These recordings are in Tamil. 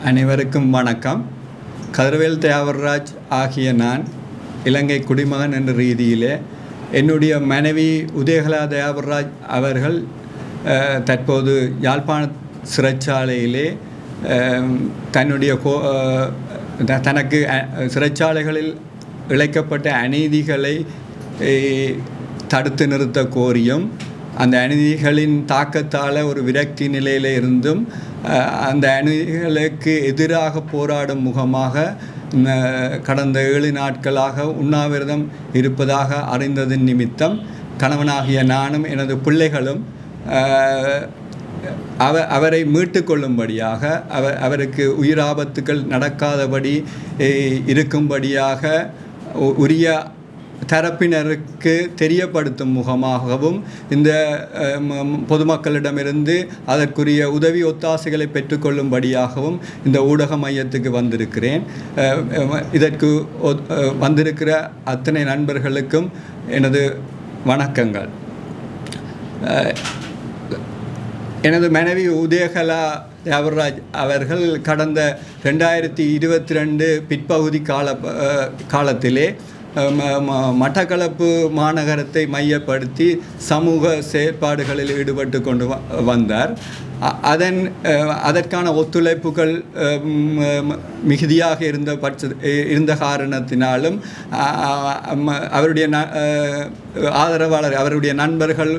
அனைவருக்கும் வணக்கம். கதிரவேல் தியாகராஜ் ஆகிய நான் இலங்கை குடிமகன் என்ற ரீதியிலே என்னுடைய மனைவி உதயகலா தியாகராஜ் அவர்கள் தற்போது யாழ்ப்பாண சிறைச்சாலையிலே தன்னுடைய தனக்கு சிறைச்சாலைகளில் இழைக்கப்பட்ட அநீதிகளை தடுத்து நிறுத்த கோரியும் அந்த அநீதிகளின் தாக்கத்தால் ஒரு விரக்தி நிலையில் இருந்தும் அந்த அநீதிகளுக்கு எதிராக போராடும் முகமாக கடந்த 7 நாட்களாக உண்ணாவிரதம் இருப்பதாக அறிந்ததன் நிமித்தம் கணவனாகிய நானும் எனது பிள்ளைகளும் அவரை மீட்டு கொள்ளும்படியாக அவருக்கு உயிராபத்துக்கள் நடக்காதபடி இருக்கும்படியாக உரிய தரப்பினருக்கு தெரியப்படுத்தும் முகமாகவும் இந்த பொதுமக்களிடமிருந்து அதற்குரிய உதவி ஒத்தாசைகளை பெற்றுக்கொள்ளும்படியாகவும் இந்த ஊடக மையத்துக்கு வந்திருக்கிறேன். இதற்கு வந்திருக்கிற அத்தனை நண்பர்களுக்கும் எனது வணக்கங்கள். எனது மனைவி உதயகலா தியாகராஜ் அவர்கள் கடந்த 2022 பிற்பகுதி காலத்திலே மட்டக்களப்பு மாநகரத்தை மையப்படுத்தி சமூக செயற்பாடுகளில் ஈடுபட்டு கொண்டு வந்தார். அதற்கான ஒத்துழைப்புகள் மிகுதியாக இருந்த காரணத்தினாலும் அவருடைய ஆதரவாளர் அவருடைய நண்பர்கள்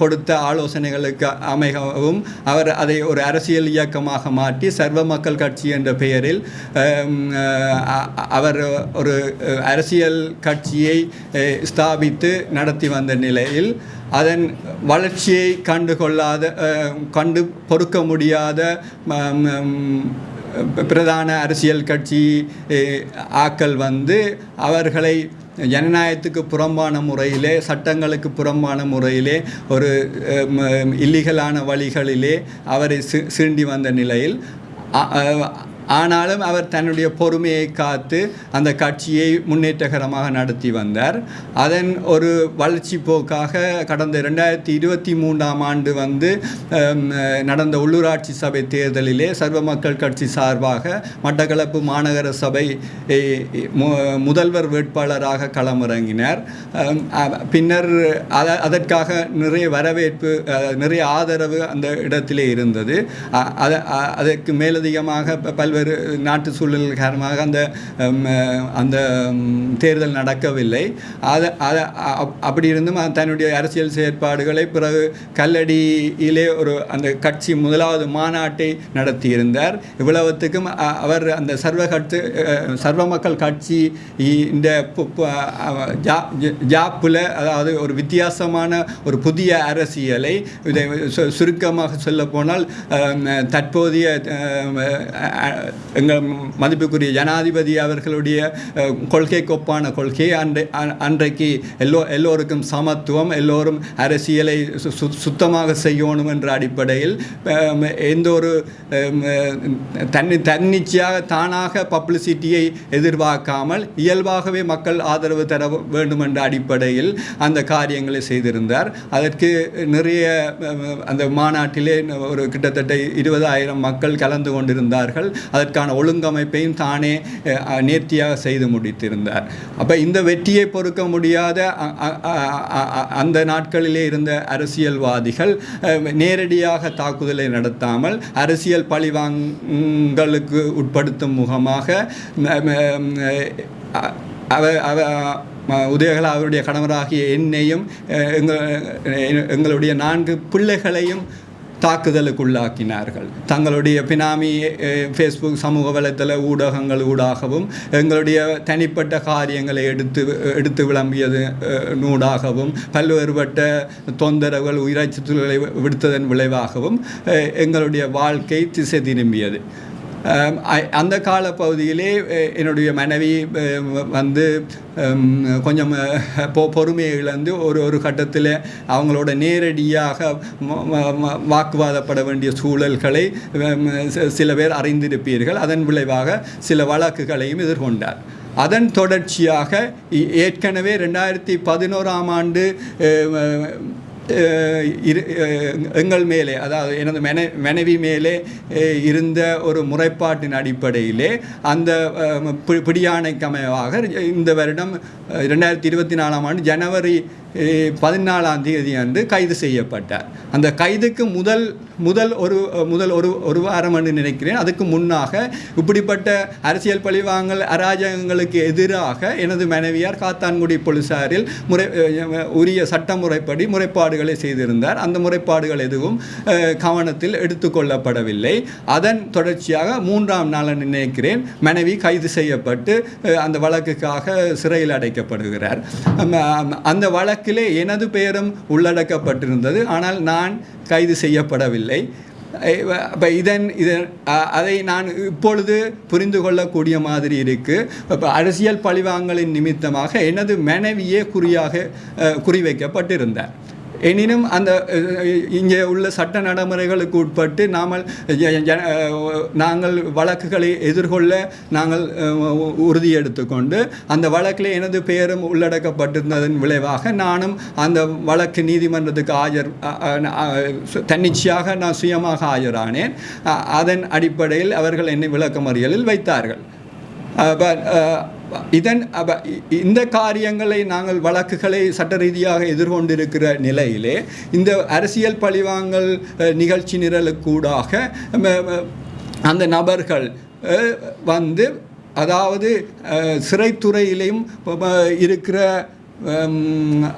கொடுத்த ஆலோசனைகளுக்கு அமைகவும் அவர் அதை ஒரு அரசியல் இயக்கமாக மாற்றி சர்வ மக்கள் கட்சி என்ற பெயரில் அவர் ஒரு அரசியல் கட்சியை ஸ்தாபித்து நடத்தி வந்த நிலையில் அதன் வளர்ச்சியை கண்டு பொறுக்க முடியாத பிரதான அரசியல் கட்சி ஆக்கள் அவர்களை ஜனநாயகத்துக்கு புறம்பான முறையிலே சட்டங்களுக்கு புறம்பான முறையிலே ஒரு இல்லீகலான வழிகளிலே அவரை சீண்டி வந்த நிலையில் ஆனாலும் அவர் தன்னுடைய பொறுமையை காத்து அந்த கட்சியை முன்னேற்றகரமாக நடத்தி வந்தார். அதன் ஒரு வளர்ச்சி போக்காக கடந்த 2023 ஆண்டு நடந்த உள்ளூராட்சி சபை தேர்தலிலே சர்வ மக்கள் கட்சி சார்பாக மட்டக்களப்பு மாநகர சபை முதல்வர் வேட்பாளராக களமிறங்கினார். பின்னர் அதற்காக நிறைய வரவேற்பு, நிறைய ஆதரவு அந்த இடத்திலே இருந்தது. அதற்கு மேலதிகமாக பல்வேறு நாட்டு சூழல் காரணமாக அந்த தேர்தல் நடக்கவில்லை. அப்படி இருந்தும் தன்னுடைய அரசியல் செயற்பாடுகளை பிறகு கல்லடியிலே அந்த கட்சி முதலாவது மாநாட்டை நடத்தியிருந்தார். இவ்வளவுத்துக்கும் அவர் அந்த சர்வ மக்கள் கட்சி இந்த ஜாப்பில், அதாவது ஒரு வித்தியாசமான ஒரு புதிய அரசியலை, இதை சுருக்கமாக சொல்ல போனால் தற்போதைய எங்கள் மதிப்புக்குரிய ஜனாதிபதி அவர்களுடைய கொள்கைக்கு ஒப்பான கொள்கை, அன்றைக்கு எல்லோருக்கும் சமத்துவம், எல்லோரும் அரசியலை சுத்தமாக செய்யணும் என்ற அடிப்படையில் எந்த ஒரு தன்னிச்சையாக தானாக பப்ளிசிட்டியை எதிர்பார்க்காமல் இயல்பாகவே மக்கள் ஆதரவு தர வேண்டும் என்ற அடிப்படையில் அந்த காரியங்களை செய்திருந்தார். அதற்கு நிறைய அந்த மாநாட்டிலே ஒரு கிட்டத்தட்ட 20,000 மக்கள் கலந்து கொண்டிருந்தார்கள். அதற்கான ஒழுங்கமைப்பையும் தானே நேர்த்தியாக செய்து முடித்திருந்தார். அப்போ இந்த வெற்றியை பொறுக்க முடியாத அந்த நாட்களிலே இருந்த அரசியல்வாதிகள் நேரடியாக தாக்குதலை நடத்தாமல் அரசியல் பழிவாங்கலுக்கு உட்படுத்தும் முகமாக உதயகலா அவருடைய கணவராகிய என்னையும் எங்களுடைய 4 பிள்ளைகளையும் தாக்குதலுக்குள்ளாக்கினார்கள். தங்களுடைய பினாமி ஃபேஸ்புக் சமூக வலைத்தள ஊடகங்கள் ஊடாகவும் எங்களுடைய தனிப்பட்ட காரியங்களை எடுத்து விளம்பியது நூடாகவும் பல்வேறுபட்ட தொந்தரவுகள், உயிரச்சுறுத்தல்களை விடுத்ததன் விளைவாகவும் எங்களுடைய வாழ்க்கை திசை திரும்பியது. அந்த காலப்பகுதியிலே என்னுடைய மனைவி கொஞ்சம் பொறுமையை இழந்து ஒரு கட்டத்தில் அவங்களோட நேரடியாக வாக்குவாதப்பட வேண்டிய சூழல்களை சில பேர் அறிந்திருப்பீர்கள். அதன் விளைவாக சில வழக்குகளையும் எதிர்கொண்டார். அதன் தொடர்ச்சியாக ஏற்கனவே 2011 ஆண்டு எங்கள் மேலே, அதாவது எனது மனைவி மேலே இருந்த ஒரு முறைப்பாட்டின் அடிப்படையிலே அந்த பிடியாணைக்கு அமைவாக இந்த வருடம் 2024ஆம் ஆண்டு ஜனவரி 14ஆம் தேதி அன்று கைது செய்யப்பட்டார். அந்த கைதுக்கு முதல் ஒரு வாரம் என்று நினைக்கிறேன். அதுக்கு முன்னாக இப்படிப்பட்ட அரசியல் பழிவாங்கல் அராஜகங்களுக்கு எதிராக எனது மனைவியார் காத்தான்குடி போலீசாரில் உரிய சட்ட முறைப்படி முறைப்பாடுகளை செய்திருந்தார். அந்த முறைப்பாடுகள் எதுவும் கவனத்தில் எடுத்துக்கொள்ளப்படவில்லை. அதன் தொடர்ச்சியாக 3ஆம் நாள் நினைக்கிறேன் மனைவி கைது செய்யப்பட்டு அந்த வழக்குக்காக சிறையில் அடைக்கப்படுகிறார். அந்த வழக்கிலே எனது பெயரும் உள்ளடக்கப்பட்டிருந்தது. ஆனால் நான் கைது செய்யப்படவில்லை. அப்போ அதை நான் இப்பொழுது புரிந்து கொள்ளக்கூடிய மாதிரி இருக்குது. இப்போ அரசியல் பழிவாங்கலின் நிமித்தமாக எனது மனைவியே குறிவைக்கப்பட்டிருந்தார். எனினும் அந்த இங்கே உள்ள சட்ட நடைமுறைகளுக்கு உட்பட்டு நாங்கள் வழக்குகளை எதிர்கொள்ள நாங்கள் உறுதி எடுத்துக்கொண்டு அந்த வழக்கில் எனது பெயரும் உள்ளடக்கப்பட்டிருந்ததன் விளைவாக நானும் அந்த வழக்கு நீதிமன்றத்துக்கு தன்னிச்சையாக நான் சுயமாக ஆஜரானேன். அதன் அடிப்படையில் அவர்கள் என்னை விளக்கமறியலில் வைத்தார்கள். இந்த காரியங்களை நாங்கள் வழக்குகளை சட்ட ரீதியாக எதிர்கொண்டிருக்கிற நிலையிலே இந்த அரசியல் பழிவாங்கல் நிகழ்ச்சி நிரலுக்கூடாக அந்த நபர்கள் வந்து, அதாவது சிறைத்துறையிலையும் இருக்கிற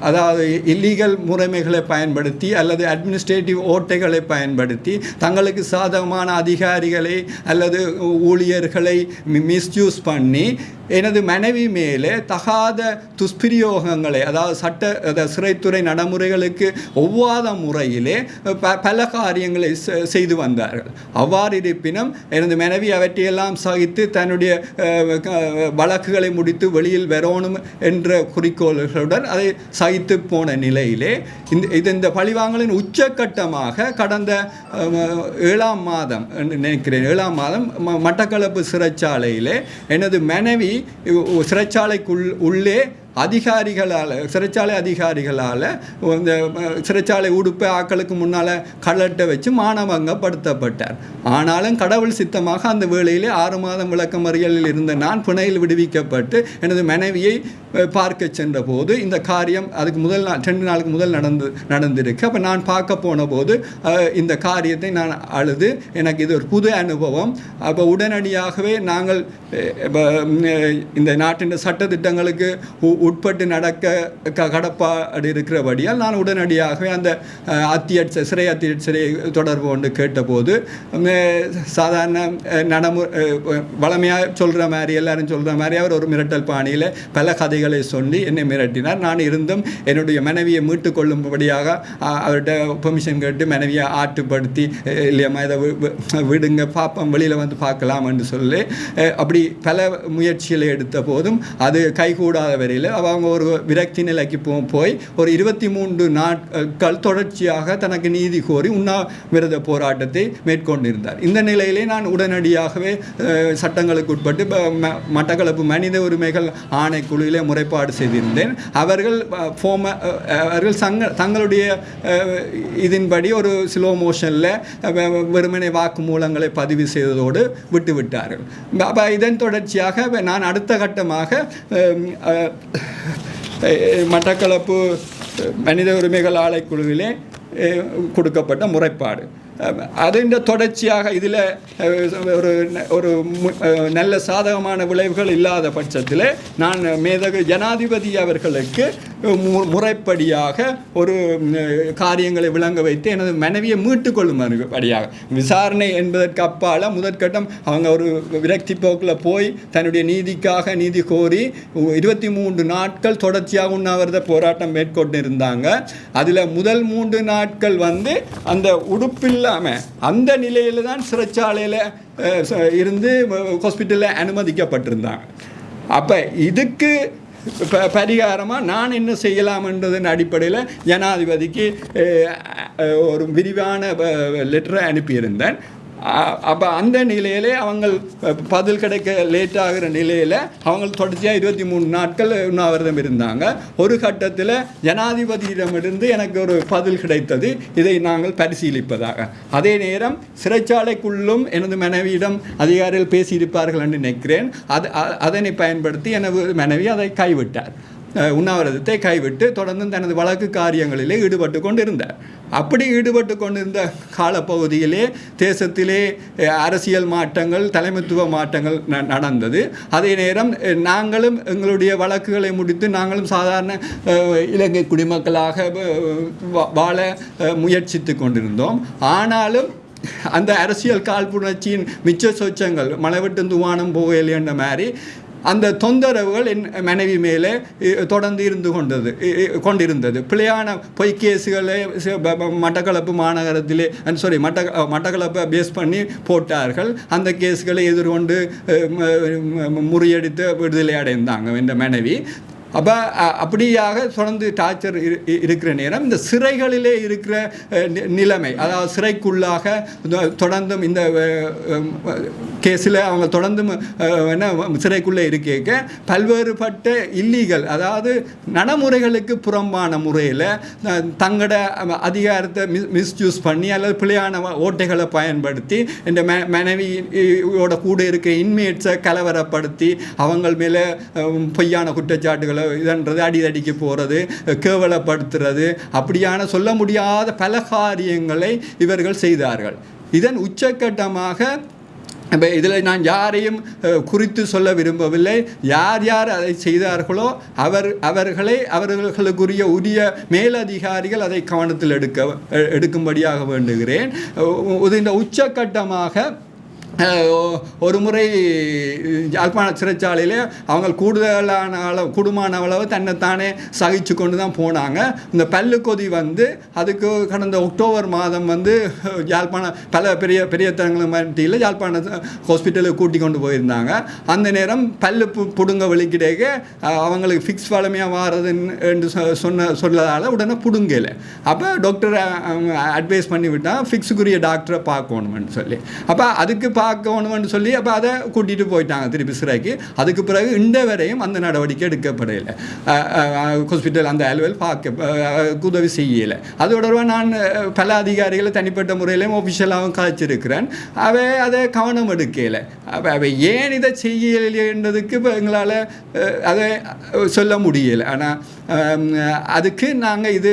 அதாவது இல்லீகல் முறைமைகளை பயன்படுத்தி அல்லது அட்மினிஸ்ட்ரேட்டிவ் ஓட்டைகளை பயன்படுத்தி தங்களுக்கு சாதகமான அதிகாரிகளை அல்லது ஊழியர்களை மிஸ்யூஸ் பண்ணி எனது மனைவி மேலே தகாத துஷ்பிரயோகங்களை, அதாவது சிறைத்துறை நடைமுறைகளுக்கு ஒவ்வாத முறையிலே பல காரியங்களை செய்து வந்தார்கள். அவ்வாறு இருப்பினும் எனது மனைவி அவற்றையெல்லாம் சகித்து தன்னுடைய வழக்குகளை முடித்து வெளியில் வரணும் என்ற குறிக்கோள்களுடன் அதை சகித்து போன நிலையிலே இந்த பழிவாங்கலின் உச்சக்கட்டமாக கடந்த 7ஆம் மாதம் நினைக்கிறேன், 7ஆம் மாதம் மட்டக்களப்பு சிறைச்சாலையிலே எனது மனைவி சிறைச்சாலைக்குள் உள்ளே சிறைச்சாலை அதிகாரிகளால் இந்த சிறைச்சாலை உடுப்பை ஆக்களுக்கு முன்னால் கலட்ட வச்சு மானபங்கப்படுத்தப்பட்டார். ஆனாலும் கடவுள் சித்தமாக அந்த வேளையிலே 6 மாதம் விளக்கமறியலில் இருந்த நான் பிணையில் விடுவிக்கப்பட்டு எனது மனைவியை பார்க்க சென்ற போது இந்த காரியம் அதுக்கு 2 நாளுக்கு முதல் நடந்திருக்கு. அப்போ நான் பார்க்க போன போது இந்த காரியத்தை நான் அழுது, எனக்கு இது ஒரு புது அனுபவம். அப்போ உடனடியாகவே நாங்கள் இந்த நாட்டின் சட்டத்திட்டங்களுக்கு உட்பட்டு நடக்க கடப்பாடு இருக்கிறபடியால் நான் உடனடியாகவே அந்த சிறை அத்தியட்சரை தொடர்பு கொண்டு கேட்டபோது சாதாரண வளமையாக சொல்கிற மாதிரி, எல்லாரும் சொல்கிற மாதிரி அவர் ஒரு மிரட்டல் பாணியில் பல கதைகளை சொல்லி என்னை மிரட்டினார். நான் இருந்தும் என்னுடைய மனைவியை மீட்டு கொள்ளும்படியாக அவர்கிட்ட பெர்மிஷன் கேட்டு மனைவியை ஆட்டுப்படுத்தி, இல்லையம்மா இதை விடுங்க பார்ப்போம், வெளியில் வந்து பார்க்கலாம் என்று சொல்லி அப்படி பல முயற்சிகளை எடுத்த போதும் அது கைகூடாத வரையில் அவங்க ஒரு விரக்தி நிலைக்கு போய் ஒரு 23 நாட்கள் தொடர்ச்சியாக தனக்கு நீதி கோரி உண்ணாவிரத போராட்டத்தை மேற்கொண்டிருந்தார். இந்த நிலையிலே நான் உடனடியாகவே சட்டங்களுக்கு உட்பட்டு மட்டக்களப்பு மனித உரிமைகள் ஆணைக்குழுவிலே முறைப்பாடு செய்திருந்தேன். அவர்கள் தங்களுடைய இதன்படி ஒரு ஸ்லோ மோஷனில் வெறுமனை வாக்குமூலங்களை பதிவு செய்ததோடு விட்டுவிட்டார்கள். இதன் தொடர்ச்சியாக நான் அடுத்த கட்டமாக மட்டக்களப்பு மனித உரிமைகள் ஆணைக்குழுவிலே கொடுக்கப்பட்ட முறைப்பாடு, அதன் தொடர்ச்சியாக இதில் ஒரு நல்ல சாதகமான விளைவுகள் இல்லாத பட்சத்தில் நான் மேதகு ஜனாதிபதி அவர்களுக்கு முறைப்படியாக ஒரு காரியங்களை விளங்க வைத்து எனது மனைவியை மீட்டுக்கொள்ளும்படியாக விசாரணை என்பதற்கு அப்பால் முதற்கட்டம் அவங்க ஒரு விரக்தி போக்கில் போய் தன்னுடைய நீதிக்காக நீதி கோரி 23 நாட்கள் தொடர்ச்சியாக உண்ணாவிரத போராட்டம் மேற்கொண்டு இருந்தாங்க. அதில் முதல் 3 நாட்கள் வந்து அந்த உடுப்பில் அந்த நிலையில தான் சிறைச்சாலையில் இருந்து ஹாஸ்பிட்டலில் அனுமதிக்கப்பட்டிருந்தாங்க. அப்போ இதுக்கு பரிகாரமாக நான் என்ன செய்யலாம் என்றதன் அடிப்படையில் ஜனாதிபதிக்கு ஒரு விரிவான லெட்டரை அனுப்பியிருந்தேன். அப்போ அந்த நிலையிலே அவங்க பதில் கிடைக்க லேட் ஆகிற நிலையில் அவங்க தொடர்ச்சியாக 23 நாட்கள் உண்ணாவிரதம் இருந்தாங்க. ஒரு கட்டத்தில் ஜனாதிபதியிடமிருந்து எனக்கு ஒரு பதில் கிடைத்தது, இதை நாங்கள் பரிசீலிப்பதாக. அதே நேரம் சிறைச்சாலைக்குள்ளும் எனது மனைவியிடம் அதிகாரிகள் பேசியிருப்பார்கள் என்று நினைக்கிறேன். அதனை பயன்படுத்தி எனது மனைவி அதை கைவிட்டார். உண்ணாவிரதத்தை கைவிட்டு தொடர்ந்து தனது வழக்கு காரியங்களிலே ஈடுபட்டு கொண்டிருந்தார். அப்படி ஈடுபட்டு கொண்டிருந்த காலப்பகுதியிலே தேசத்திலே அரசியல் மாற்றங்கள், தலைமைத்துவ மாற்றங்கள் நடந்தது. அதே நேரம் நாங்களும் எங்களுடைய வழக்குகளை முடித்து நாங்களும் சாதாரண இலங்கை குடிமக்களாக வாழ முயற்சித்து கொண்டிருந்தோம். ஆனாலும் அந்த அரசியல் காழ்ப்புணர்ச்சியின் மிச்ச சொச்சங்கள் மலைவிட்டு துவானம் போகலை என்ற மாதிரி அந்த தொந்தரவுகள் என் மனைவி மேலே தொடர்ந்து கொண்டிருந்தது. பிழையான பொய்கேஸுகளை மட்டக்களப்பு மாநகரத்திலே மட்டக்களப்பை பேஸ் பண்ணி போட்டார்கள். அந்த கேஸுகளை எதிர்கொண்டு முறியடித்து விடுதலை அடைந்தாங்க என்ற மனைவி. அப்போ அப்படியாக தொடர்ந்து டார்ச்சர் இருக்கிற நேரம் இந்த சிறைகளிலே இருக்கிற நிலைமை, அதாவது சிறைக்குள்ளாக தொடர்ந்தும் இந்த கேஸில் அவங்க தொடர்ந்தும் என்ன சிறைக்குள்ளே இருக்க பல்வேறுபட்ட இல்லீகல், அதாவது நடைமுறைகளுக்கு புறம்பான முறையில் தங்களோட அதிகாரத்தை மிஸ்யூஸ் பண்ணி அல்லது பிழையான ஓட்டைகளை பயன்படுத்தி இந்த மனைவியோட கூட இருக்க இன்மேட்ஸை கலவரப்படுத்தி அவங்க மேலே பொய்யான குற்றச்சாட்டுகளை இதன்றது அடிதடிக்கு போகிறது, கேவலப்படுத்துறது, அப்படியான சொல்ல முடியாத பல காரியங்களை இவர்கள் செய்தார்கள். இதன் உச்சக்கட்டமாக இப்போ இதில் நான் யாரையும் குறித்து சொல்ல விரும்பவில்லை. யார் யார் அதை செய்தார்களோ அவர்களுக்குரிய உரிய மேலதிகாரிகள் அதை கவனத்தில் எடுக்கும்படியாக வேண்டுகிறேன். இந்த உச்சக்கட்டமாக ஒரு முறை யாழ்ப்பாண சிறைச்சாலையில் அவங்க கூடுமான அளவு தன்னைத்தானே சகிச்சு கொண்டு தான் போனாங்க. இந்த பல்லு கொதி அதுக்கு கடந்த அக்டோபர் மாதம் யாழ்ப்பாண பல பெரிய தரங்கள் மட்டியில் யாழ்ப்பாண ஹாஸ்பிட்டலுக்கு கூட்டி கொண்டு போயிருந்தாங்க. அந்த நேரம் பல்லு புடுங்க வலிக்கிட்டேக்க அவங்களுக்கு ஃபிக்ஸ் வளமையாக மாறுதுன்னு சொல்லதால் உடனே புடுங்கலை. அப்போ டாக்டரை அட்வைஸ் பண்ணி விட்டால் ஃபிக்ஸுக்குரிய டாக்டரை பார்க்கணுமென்னு சொல்லி, அப்போ அதுக்கு பார்க்கணும்னு சொல்லி அப்போ அதை கூட்டிகிட்டு போயிட்டாங்க திருப்பி சிறைக்கு. அதுக்கு பிறகு இன்று வரையும் அந்த நடவடிக்கை எடுக்கப்படலை. ஹாஸ்பிட்டல் அந்த அலுவல் பார்க்க உதவி செய்யலை. அதோட நான் பல அதிகாரிகளை தனிப்பட்ட முறையிலையும் ஆஃபிஷியலாகவும் கழிச்சிருக்கிறேன். அதை கவனம் எடுக்கலை. அவை ஏன் இதை செய்யலைன்றதுக்கு இப்போ எங்களால் அதை சொல்ல முடியலை. ஆனால் அதுக்கு நாங்கள் இது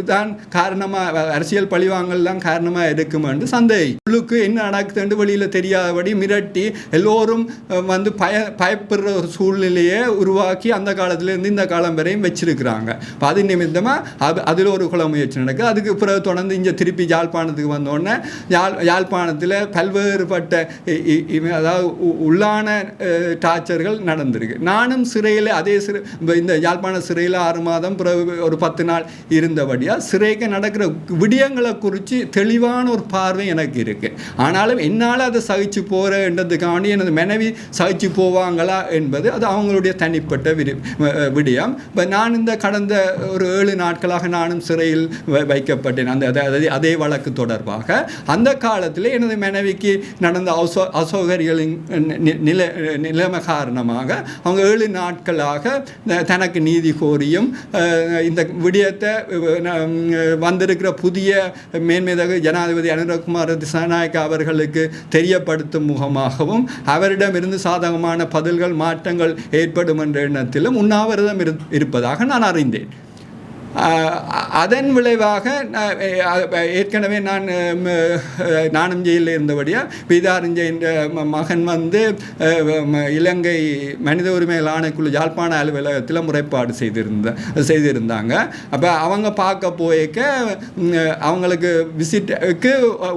தான் காரணமாக, அரசியல் பழிவாங்கல் தான் காரணமாக இருக்குமென்று சந்தேகம். உள்ளுக்கு என்ன நடக்குதுன்னு வெளியில் தெரியாதபடி மிரட்டி எல்லோரும் பயப்படுற ஒரு சூழ்நிலையை உருவாக்கி அந்த காலத்திலேருந்து இந்த காலம் வரையும் வச்சிருக்கிறாங்க. அது நிமித்தமாக அதில் ஒரு கொலை முயற்சி நடக்குது. அதுக்கு பிறகு தொடர்ந்து இங்கே திருப்பி யாழ்ப்பாணத்துக்கு வந்தோடனே யாழ்ப்பாணத்தில் பல்வேறுபட்ட அதாவது உள்ளான டார்ச்சர்கள் நடந்திருக்கு. நானும் சிறையில் இந்த யாழ்ப்பாண சிறையில் 6 மாதம் பிறகு ஒரு 10 நாள் இருந்தபடியாக சிறைக்கு நடக்கிற விடயங்களை குறித்து தெளிவான ஒரு பார்வை எனக்கு இருக்குது. ஆனாலும் என்னால் அதை சகிச்சு போகிறன்றதுக்காண்டி எனது மனைவி சகிச்சு போவாங்களா என்பது அது அவங்களுடைய தனிப்பட்ட விடயம். இப்போ நான் இந்த கடந்த ஒரு 7 நாட்களாக நானும் சிறையில் வைக்கப்பட்டேன். அதே வழக்கு தொடர்பாக அந்த காலத்தில் எனது மனைவிக்கு நடந்த அசௌகரியங்களின் நிலைமை காரணமாக அவங்க 7 நாட்களாக தனக்கு நீதி கோரியும் இந்த விடயத்தை வந்திருக்கிற புதிய மேன்மேதகு ஜனாதிபதி அனுரகுமார திசாநாயக்க அவர்களுக்கு தெரியப்படுத்தும் முகமாகவும் அவரிடமிருந்து சாதகமான பதில்கள் மாற்றங்கள் ஏற்படும் என்ற எண்ணத்திலும் உண்ணாவிரதம் இருப்பதாக நான் அறிந்தேன். அதன் விளைவாக ஏற்கனவே நானும் ஜெயிலில் இருந்தபடியாக பீதாரஞ்சை என்ற மகன் இலங்கை மனித உரிமைகள் ஆணைக்குழு யாழ்ப்பாண அலுவலகத்தில் முறைப்பாடு செய்திருந்தாங்க. அப்போ அவங்க பார்க்க போய்க்க அவங்களுக்கு விசிட்டுக்கு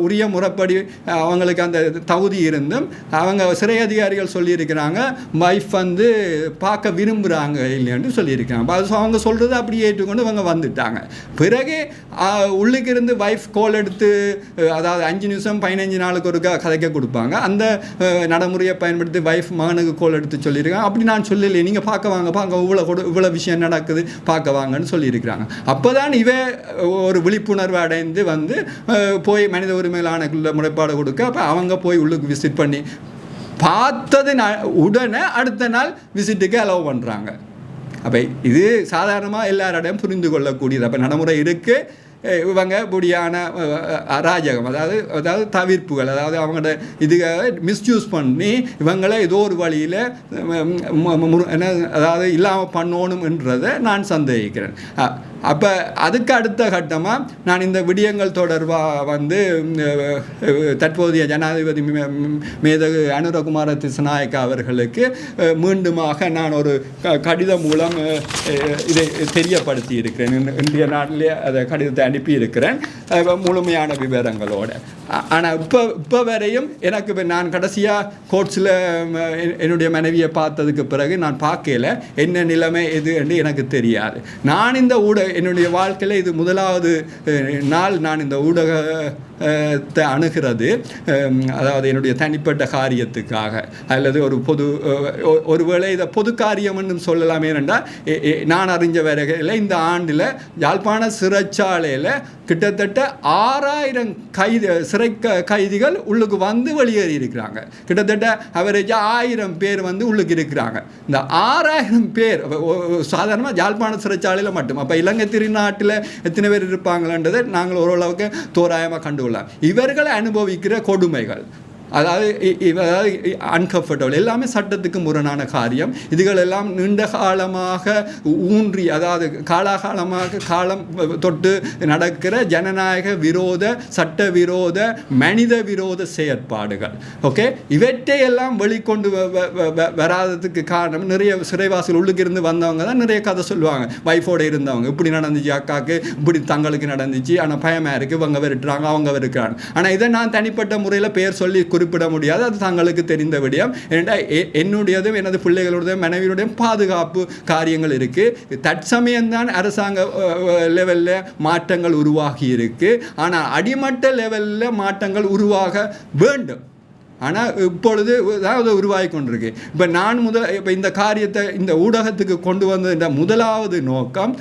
உரிய முறைப்படி அவங்களுக்கு அந்த தகுதி இருந்தும் அவங்க சிறை அதிகாரிகள் சொல்லியிருக்கிறாங்க வைஃப் பார்க்க விரும்புகிறாங்க இல்லைன்னு சொல்லியிருக்காங்க. அவங்க சொல்கிறது அப்படி ஏற்றுக்கொண்டு அவங்க வந்துட்டாங்க. பிறகு உள்ளுக்கு இருந்து வைஃப் கோல் எடுத்து, அதாவது 5 நிமிஷம் 15 நாளுக்கு ஒரு கதைக்க கொடுப்பாங்க. அந்த நடைமுறையை பயன்படுத்தி வைஃப் மகனுக்கு கோல் எடுத்து சொல்லியிருக்காங்க. அப்படி நான் சொல்லலை, நீங்கள் பார்க்க வாங்க, இவ்வளோ விஷயம் நடக்குது, பார்க்க வாங்கன்னு சொல்லியிருக்கிறாங்க. அப்போ தான் ஒரு விழிப்புணர்வு அடைந்து வந்து போய் மனித உரிமைகள் ஆணைக்குள்ள முறைப்பாடு கொடுக்க, அப்போ அவங்க போய் உள்ளுக்கு விசிட் பண்ணி பார்த்தது உடனே அடுத்த நாள் விசிட்டுக்கு அலோவ் பண்ணுறாங்க. அப்போ இது சாதாரணமாக எல்லாரோடையும் புரிந்து கொள்ளக்கூடியது. அப்போ நடைமுறை இருக்குது. இவங்க இப்படியான அராஜகம், அதாவது தவிர்ப்புகள், அதாவது அவங்களோட இதுக்காக மிஸ்யூஸ் பண்ணி இவங்களை ஏதோ ஒரு வழியில் அதாவது இல்லாமல் பண்ணணும்ன்றதை நான் சந்தேகிக்கிறேன். அப்போ அதுக்கு அடுத்த கட்டமாக நான் இந்த விடயங்கள் தொடர்பாக வந்து தற்போதைய ஜனாதிபதி மேதகு அனுரகுமார திசநாயக்கா அவர்களுக்கு மீண்டுமாக நான் ஒரு கடிதம் மூலம் இதை தெரியப்படுத்தி இருக்கிறேன். இந்திய நாட்டிலே அதை கடிதத்தை அனுப்பியிருக்கிறேன் முழுமையான விவரங்களோடு. ஆனால் இப்போ வரையும் எனக்கு நான் கடைசியாக கோர்ட்ஸில் என்னுடைய மனைவியை பார்த்ததுக்கு பிறகு நான் பார்க்கல என்ன நிலைமை எது என்று எனக்கு தெரியாது. நான் இந்த என்னுடைய வாழ்க்கையில் இது முதலாவது நாள் நான் இந்த ஊடகத்தை அணுகிறது, அதாவது என்னுடைய தனிப்பட்ட காரியத்துக்காக அல்லது ஒருவேளை இதை பொது காரியம்னு சொல்லலாமே என்றால், நான் அறிஞ்ச வரையில் இந்த ஆண்டில் யாழ்ப்பாண சிறைச்சாலையில் கிட்டத்தட்ட 6000 சிறை கைதிகள் உள்ளுக்கு வந்து வெளியேறி இருக்கிறாங்க. கிட்டத்தட்ட அவரேஜாக 1000 பேர் வந்து உள்ளுக்கு இருக்கிறாங்க. இந்த 6000 பேர் சாதாரணமாக யாழ்ப்பாண சிறைச்சாலையில் மட்டும். அப்போ இலங்கை திருநாட்டில் எத்தனை பேர் இருப்பாங்களன்றதை நாங்கள் ஓரளவுக்கு தோராயமாக கண்டுகொள்ளலாம். இவர்களை அனுபவிக்கிற கொடுமைகள், அதாவது அன்கம்ஃபர்டபுள், எல்லாமே சட்டத்துக்கு முரணான காரியம். இதுகளெல்லாம் நீண்ட காலமாக ஊன்றி, அதாவது காலாகாலமாக காலம் தொட்டு நடக்கிற ஜனநாயக விரோத, சட்ட விரோத, மனித விரோத செயற்பாடுகள். ஓகே, இவற்றையெல்லாம் வெளிக்கொண்டு வராததுக்கு காரணம் நிறைய சிறைவாசிகள் உள்ளுக்கு இருந்து வந்தவங்க தான் நிறைய கதை சொல்லுவாங்க. வைஃபோடு இருந்தவங்க, இப்படி நடந்துச்சு அக்காவுக்கு, இப்படி தங்களுக்கு நடந்துச்சு, ஆனால் பயமாக இருக்குது, இவங்க விரட்டுறாங்க, அவங்க விருக்கிறாங்க. ஆனால் இதை நான் தனிப்பட்ட முறையில் பெயர் சொல்லி குறிப்பிட முடியாது, அது தங்களுக்கு தெரிந்த விடயம். என்னுடையதும் எனது பிள்ளைகளுடைய மனைவியுடைய பாதுகாப்பு காரியங்கள் இருக்குது. தற்சமயம்தான் அரசாங்க லெவலில் மாற்றங்கள் உருவாகி இருக்கு. ஆனால் அடிமட்ட லெவலில் மாற்றங்கள் உருவாக வேண்டும். ஆனால் இப்பொழுது அதாவது உருவாகி கொண்டிருக்கு. இப்போ இந்த காரியத்தை இந்த ஊடகத்துக்கு கொண்டு வந்த முதலாவது நோக்கம்,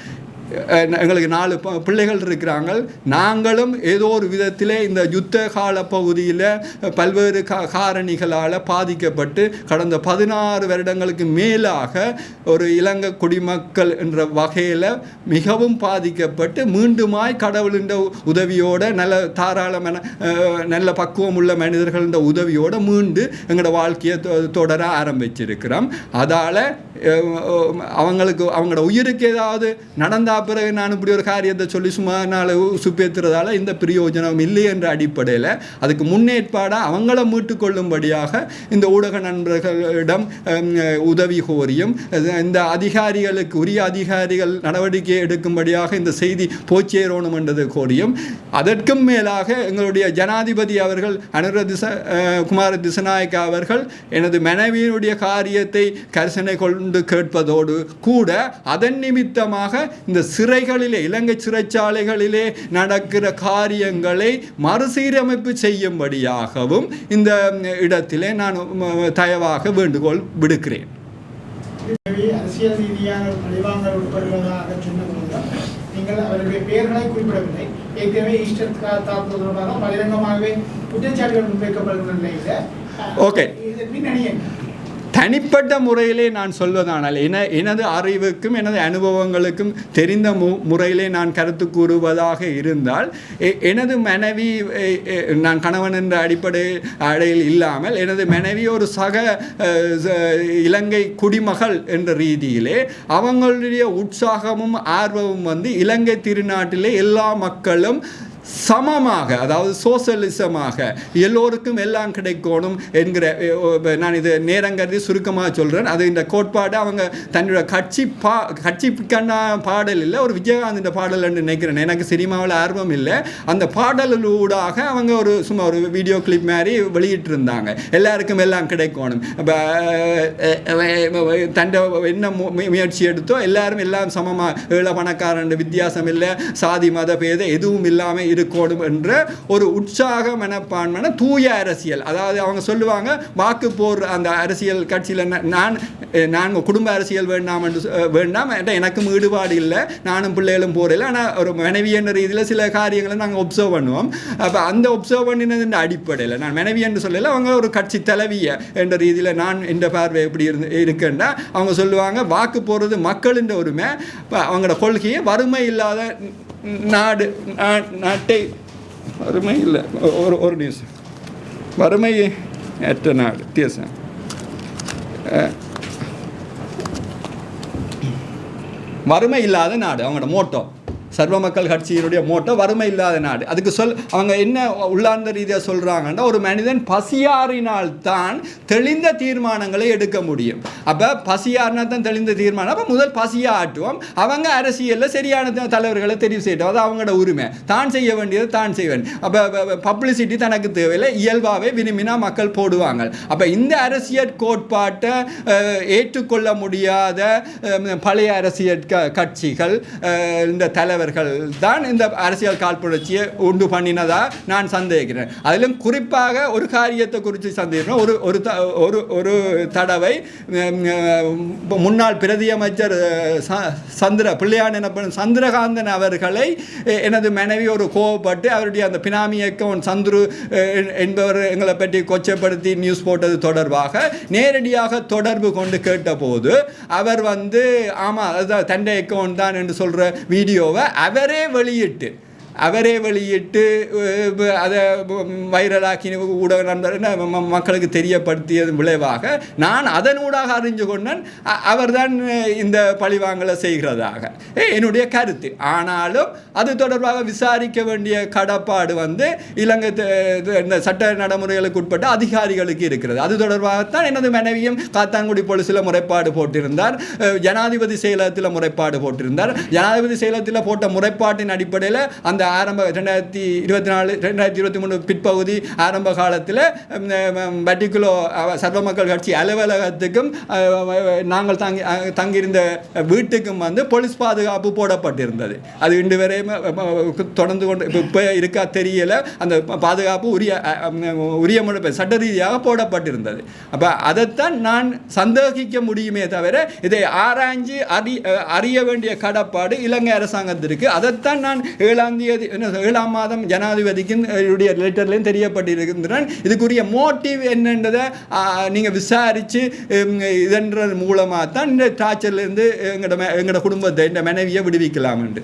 எங்களுக்கு 4 பிள்ளைகள் இருக்கிறாங்க. நாங்களும் ஏதோ ஒரு விதத்திலே இந்த யுத்த கால பகுதியில் பல்வேறு காரணிகளால் பாதிக்கப்பட்டு கடந்த 16 வருடங்களுக்கு மேலாக ஒரு இலங்கை குடிமக்கள் என்ற வகையில் மிகவும் பாதிக்கப்பட்டு மீண்டுமாய் கடவுளின் உதவியோடு நல்ல பக்குவம் உள்ள மனிதர்களின் உதவியோடு மீண்டு எங்களோட வாழ்க்கையை தொடர ஆரம்பிச்சிருக்கிறோம். அதால் அவங்களோட உயிருக்கு ஏதாவது நடந்தால் பிறகு நான் இப்படி ஒரு காரியத்தை சொல்லி சும்மா நாள் சுப்பேற்றுறதால இந்த பிரயோஜனம் இல்லை என்ற அடிப்படையில் அதுக்கு முன்னேற்பாடாக அவங்கள மீட்டுக்கொள்ளும்படியாக இந்த ஊடக நண்பர்களிடம் உதவி கோரியும், இந்த அதிகாரிகளுக்கு உரிய அதிகாரிகள் நடவடிக்கை எடுக்கும்படியாக இந்த செய்தி போச்சேரணும் என்றது கோரியும், அதற்கும் மேலாக எங்களுடைய ஜனாதிபதி அவர்கள் குமார திசநாயக்கா அவர்கள் எனது மனைவியினுடைய காரியத்தை கரிசனை கொண்டு கேட்பதோடு கூட அதன் நிமித்தமாக இந்த சிறைகளிலே, இலங்கை சிறைச்சாலைகளிலே நடக்கிற காரியங்களை மறுசீரமைப்பு செய்யும்படியாகவும் இந்த இடத்திலே நான் தயவாக வேண்டுகோள் விடுக்கிறேன். அரசியல் ரீதியான பழிவாங்கல் உட்படுவதாக சொன்னபோதுதான் நீங்கள் அவருடைய பெயர்களை குறிப்பிடவில்லை. ஏற்கனவே ஈஸ்டர் தாக்குதல் தொடர்பாக பகிரங்கமாகவே குற்றச்சாட்டுகள் முன்வைக்கப்படுகிற நிலையில் ஓகே, பின்னணி என்ன? தனிப்பட்ட முறையிலே நான் சொல்வதானால் எனது அறிவுக்கும் எனது அனுபவங்களுக்கும் தெரிந்த முறையிலே நான் கருத்து கூறுவதாக இருந்தால், எனது மனைவி, நான் கணவன் என்ற அடிப்படையில் இல்லாமல் எனது மனைவி ஒரு சக இலங்கை குடிமகள் என்ற ரீதியிலே அவங்களுடைய உற்சாகமும் ஆர்வமும் வந்து இலங்கை திருநாட்டிலே எல்லா மக்களும் சமமாக, அதாவது சோசலிசமாக எல்லோருக்கும் எல்லாம் கிடைக்கணும் என்கிற, நான் இது நேரங்கிறது சுருக்கமாக சொல்கிறேன். அது இந்த கோட்பாடு அவங்க தன்னோட கட்சிக்கான பாடல் இல்லை, ஒரு விஜயகாந்த் பாடல் என்று நினைக்கிறேன். எனக்கு சினிமாவில் ஆர்வம் இல்லை. அந்த பாடலூடாக அவங்க சும்மா ஒரு வீடியோ கிளிப் மாதிரி வெளியிட்டிருந்தாங்க. எல்லாருக்கும் எல்லாம் கிடைக்கணும், தண்டை என்ன முயற்சி எடுத்தோ எல்லாரும் எல்லாம் சமமாக, ஏழை பணக்காரன் வித்தியாசம் இல்லை, சாதி மத பேதம் எதுவும் இல்லாமல் இருக்கணும் என்ற ஒரு உற்சாக மனப்பான்மையான தூய அரசியல். அதாவது அவங்க சொல்லுவாங்க, வாக்கு போடுற அந்த அரசியல் கட்சியில் நான் குடும்ப அரசியல் வேண்டாம், எனக்கும் ஈடுபாடு இல்லை, நானும் பிள்ளைகளும் போகிறதில்லை, ஆனால் ஒரு மனைவி என்ற ரீதியில் சில காரியங்களை நாங்கள் ஒப்சர்வ் பண்ணுவோம். அப்போ அந்த ஒப்சர்வ் பண்ணினது அடிப்படையில் நான் மனைவி என்று சொல்லலை, அவங்க ஒரு கட்சி தலைவிய என்ற ரீதியில் நான் இந்த பார்வை எப்படி இருக்குன்னா அவங்க சொல்லுவாங்க, வாக்கு போடுறது மக்களின் உரிமை, அவங்களோட கொள்கையை வறுமை இல்லாத நாட்டை, வறுமை இல்லை, ஒரு நியூஸ், வறுமை ஏற்ற நாடு வித்தியாசம், வறுமை இல்லாத நாடு அவங்களோட மோட்டோ. சர்வ மக்கள் கட்சியினுடைய மோட்டோ வறுமை இல்லாத நாடு. அதுக்கு அவங்க என்ன உள்ளார்ந்த ரீதியாக சொல்கிறாங்கன்னா, ஒரு மனிதன் பசியாறினால் தான் தெளிந்த தீர்மானங்களை எடுக்க முடியும். அப்போ பசியாறினால் தான் தெளிந்த தீர்மானம். அப்போ முதல் பசியை ஆட்டுவோம், அவங்க அரசியலில் சரியான தலைவர்களை தெரிவு செய்யட்டும், அது அவங்களோட உரிமை, தான் செய்ய வேண்டியது தான் செய்வேன். அப்போ பப்ளிசிட்டி தனக்கு தேவையில்லை, இயல்பாகவே விரும்பினா மக்கள் போடுவாங்க. அப்போ இந்த அரசியல் கோட்பாட்டை ஏற்றுக்கொள்ள முடியாத பழைய அரசியல் கட்சிகள், இந்த தலைவர் தான் இந்த அரசியல் காழ்ப்புணர்ச்சியை உண்டு பண்ணினதா நான் சந்தேகிக்கிறேன். அதிலும் குறிப்பாக ஒரு காரியத்தை குறித்து சந்தேகிக்கிறேன். ஒரு தடவை முன்னாள் பிரதி அமைச்சர் பிள்ளையான் எனப்படும் சந்திரகாந்தன் அவர்களை எனது மனைவி ஒரு கோவப்பட்டு அவருடைய அந்த பினாமி அக்கவுண்ட் சந்துரு என்பவர் எங்களை பற்றி கொச்சப்படுத்தி நியூஸ் போட்டது தொடர்பாக நேரடியாக தொடர்பு கொண்டு கேட்டபோது அவர் ஆமாம் அதுதான் தண்டை அக்கவுண்ட் தான் என்று சொல்கிற வீடியோவை அவரே வெளியிட்டு அதை வைரலாக்கி ஊடக நண்பர் மக்களுக்கு தெரியப்படுத்தியது விளைவாக நான் அதனூடாக அறிஞ்சு கொண்டேன் அவர் தான் இந்த பழிவாங்கலை செய்கிறதாக என்னுடைய கருத்து. ஆனாலும் அது தொடர்பாக விசாரிக்க வேண்டிய கடப்பாடு இலங்கை இந்த சட்ட நடைமுறைகளுக்கு உட்பட்ட அதிகாரிகளுக்கு இருக்கிறது. அது தொடர்பாகத்தான் எனது மனைவியும் காத்தான்குடி போலீஸில் முறைப்பாடு போட்டிருந்தார், ஜனாதிபதி செயலகத்தில் முறைப்பாடு போட்டிருந்தார். ஜனாதிபதி செயலகத்தில் போட்ட முறைப்பாட்டின் அடிப்படையில் அந்த ஆரம்ப 2024-2023 பிற்பகுதி ஆரம்ப காலத்தில் பர்டிகுலோ சர்வ மக்கள் கட்சி அலுவலகத்துக்கும் நாங்கள் தங்கியிருந்த வீட்டுக்கும் போலீஸ் பாதுகாப்பு போடப்பட்டிருந்தது. அது இன்று வரையும் தொடர்ந்து கொண்டு இப்போ இருக்கா தெரியல. அந்த பாதுகாப்பு உரிய முறை சட்ட ரீதியாக போடப்பட்டிருந்தது. அப்போ அதைத்தான் நான் சந்தேகிக்க முடியுமே தவிர இதை ஆராய்ஞ்சு அறிய வேண்டிய கடப்பாடு இலங்கை அரசாங்கத்திற்கு. அதைத்தான் நான் 7ஆம் மாதம் ஜனாதிபதிக்கு லெட்டர்லையும் தெரியப்பட்டிருக்கின்றன. இதுக்குரிய மோட்டிவ் என்னன்றதை நீங்கள் விசாரித்து இதன்ற மூலமாக தான் இந்த டார்ச்சர்லேருந்து எங்களோட குடும்பத்தை இந்த மனைவியை விடுவிக்கலாம் என்று.